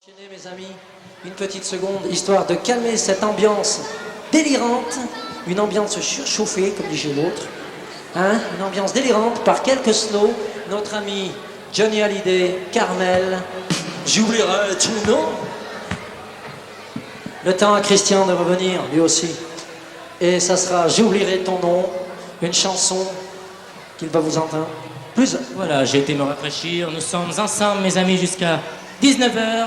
Enchaînez, mes amis, une petite seconde, histoire de calmer cette ambiance délirante, une ambiance surchauffée, comme disait l'autre, hein, une ambiance délirante par quelques slows. Notre ami Johnny Hallyday, Carmel, j'oublierai ton nom. Le temps à Christian de revenir, lui aussi. Et ça sera J'oublierai ton nom, une chanson qu'il va vous entendre. Plus. Voilà, j'ai été me rafraîchir. Nous sommes ensemble, mes amis, jusqu'à 19h.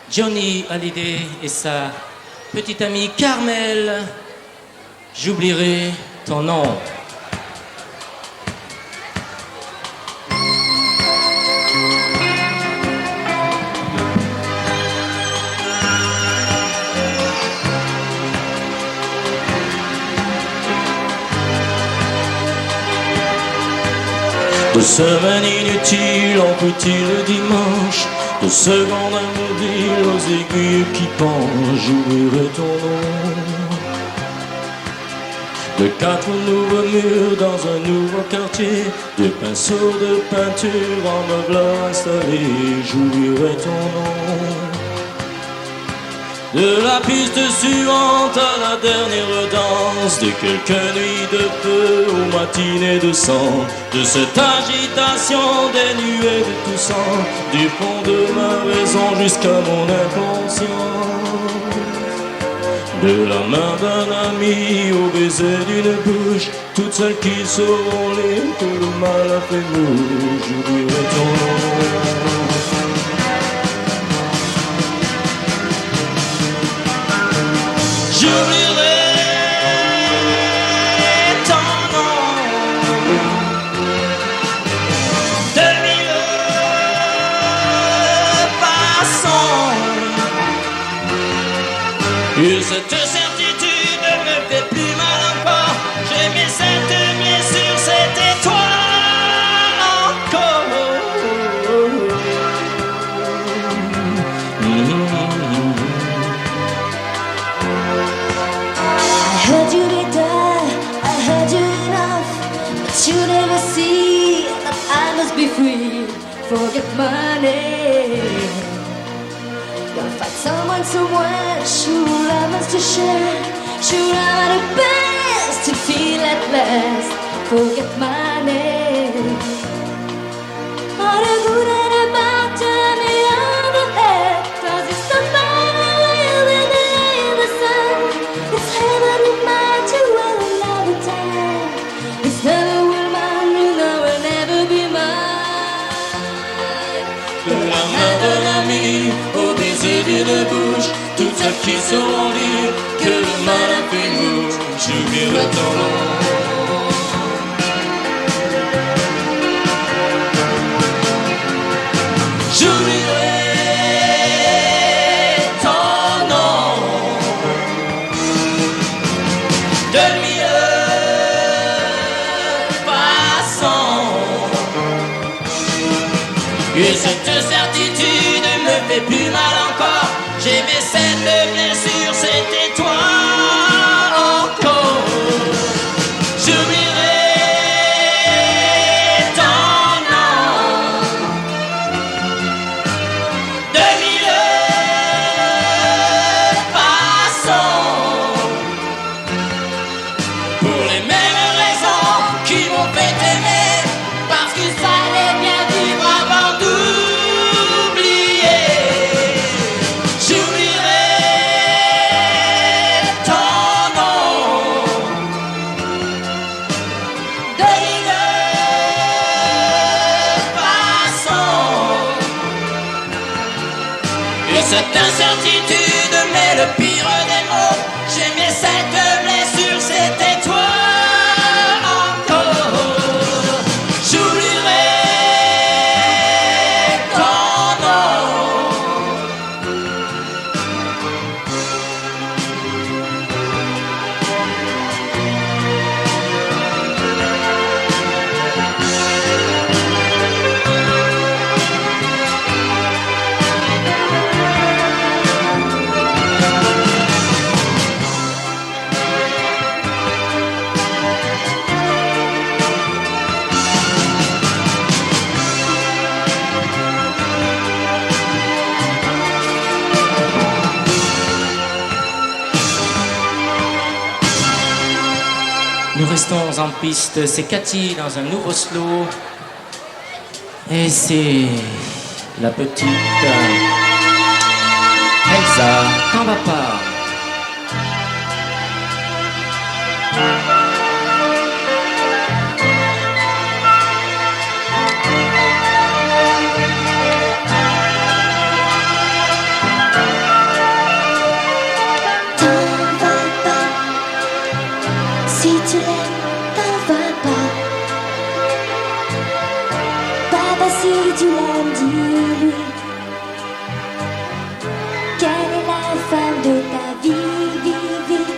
Johnny Hallyday et sa petite amie Carmel. J'oublierai ton nom. De semaines inutiles en petit le dimanche, de secondes immobiles aux aiguilles qui penchent, j'oublierai ton nom. De 4 nouveaux murs dans un nouveau quartier, de pinceaux de peinture en meubles installés, j'oublierai ton nom. De la piste suivante à la dernière danse, de quelques nuits de feu aux matinées de sang, de cette agitation des nuées de tout sang, du fond de ma raison jusqu'à mon inconscient. De la main d'un ami au baiser d'une bouche, toutes celles qui sauront lire que le mal a fait mouche, j'oublierai ton nom. J'oublierai ton nom de mille façons. Et cette certitude me fait plus mal encore. J'ai mis cette blessure, c'était toi encore. I heard you did die, I heard you enough, but you never see that I must be free. Forget my name. Gotta find someone somewhere, sure I must to share. Sure I'm the best to feel at last. Forget my name. All the good and the bad turn the other head, 'cause it's the fire I live in the sun. It's heaven in mind to another time. It's never will mine, you know will never be mine. De la main d'un ami au baiser d'une bouche, toutes celles qui sauront dire que le mal a fait mouche, j'oublierai ton nom. J'oublierai ton nom de mille façons. Et cette certitude me fait plus mal encore. J'aimais cette blessure, c'était toi encore. J'oublierai ton nom de mille façons. Pour les mêmes raisons qui m'ont fait aimer, parce qu'il fallait bien vivre avant d'oublier. J'oublierai ton nom de mille façons. Et cette incertitude met le pire des mots. J'aimais cette blessure, c'était toi encore. J'oublierai ton nom. restons en piste. C'est Cathy dans un nouveau slow. Et c'est la petite Elsa, t'en vas pas. Si tu l'aimes, t'en vas pas. Papa, si tu l'aimes, dis-lui qu'elle est la femme de ta vie, vie, vie.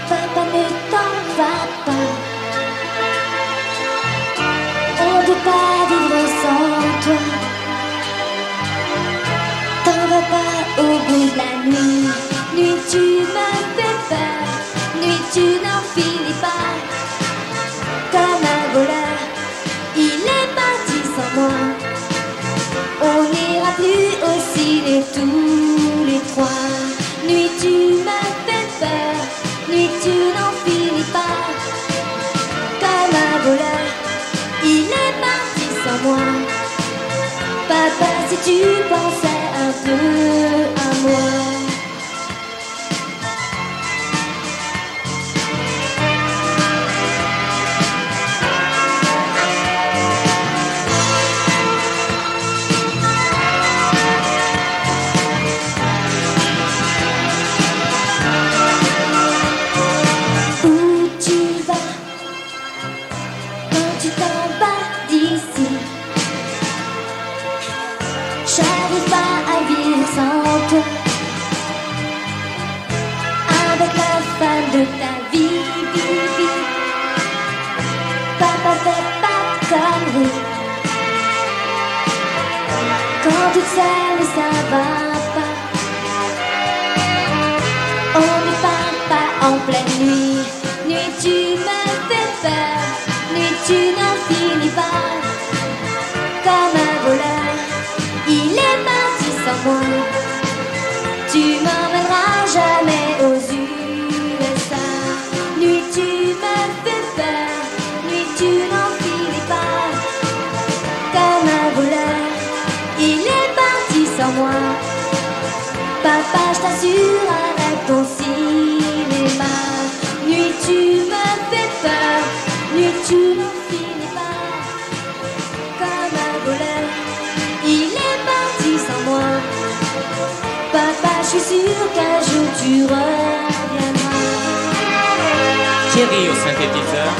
Papa, ne t'en va pas. On ne peut pas vivre sans toi. T'en vas pas au bout de la nuit. Nuit, tu me fais peur. Nuit, tu n'en finis pas. Comme un voleur, il est parti sans moi. On n'ira plus au ciné tous les trois. Nuit, tu me fais peur. Nuit, tu n'en finis pas. Comme un voleur, il est parti sans moi. Papa, si tu pensais un peu à moi. J'arrive pas à vivre sans toi. Avec la femme de ta vie, vie, vie. Papa, fais pas de conneries. Quand toute seule, ça va pas. On ne parle pas en pleine nuit. Nuit, tu me fais peur. Nuit, tu n'en finis pas. Comme un voleur, il est parti sans moi. Tu m'emmèneras jamais aux USA. Nuit, tu me fais peur. Nuit, tu n'en finis pas. Comme un voleur, il est parti sans moi. Papa, je t'assure, arrête ton cinéma. Nuit, tu me fais peur. Nuit, tu n'en finis pas. Comme un voleur, il est parti sans moi. Papa, je suis sûre qu'un jour tu reviendras. Thierry au synthétiseur.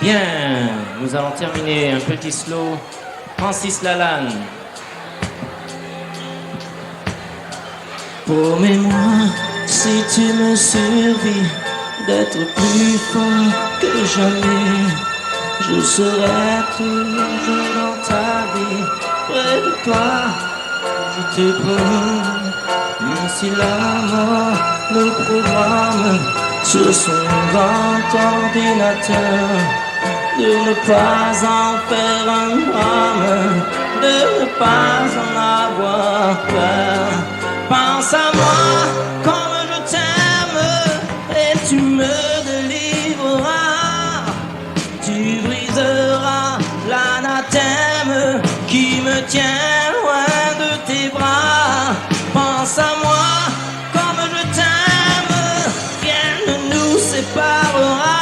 Bien, nous allons terminer un petit slow. Francis Lalanne. Promets-moi, si tu me survis, d'être plus fort que jamais. Je serai toujours dans ta vie, près de toi. Je te promets, même si la mort nous programme sur son grand ordinateur, de ne pas en faire un drame, de ne pas en avoir peur. Pense à moi comme je t'aime. qui me tient loin de tes bras. Pense à moi comme je t'aime, rien ne nous séparera.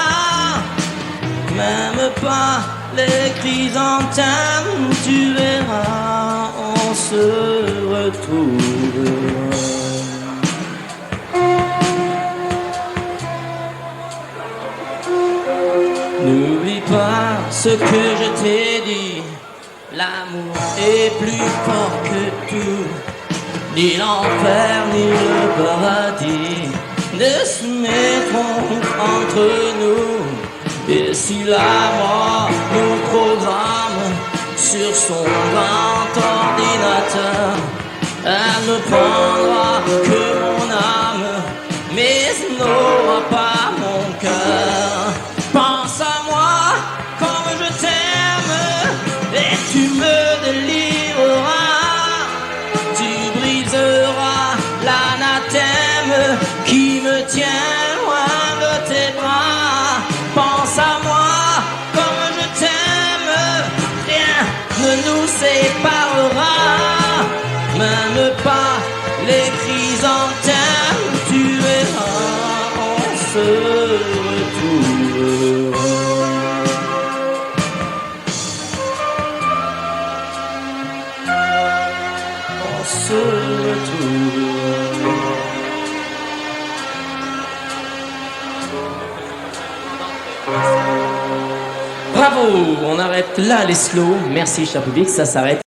Même pas les chrysanthèmes, tu verras, on se retrouvera. N'oublie pas ce que je t'ai dit, l'amour est plus fort que tout, ni l'enfer ni le paradis ne se mettront entre nous. Et si la mort nous programme sur son grand ordinateur, elle ne prendra que mon âme, mais elle n'aura pas mon cœur. Pense à moi comme je t'aime et tu me délivreras. Tu briseras l'anathème qui me tient loin de tes bras. Pense à moi comme je t'aime, rien ne nous séparera. Même pas les chrysanthèmes, tu verras, on se retrouvera. On se retrouvera. Bravo, on arrête là les slows. Merci cher public, ça s'arrête.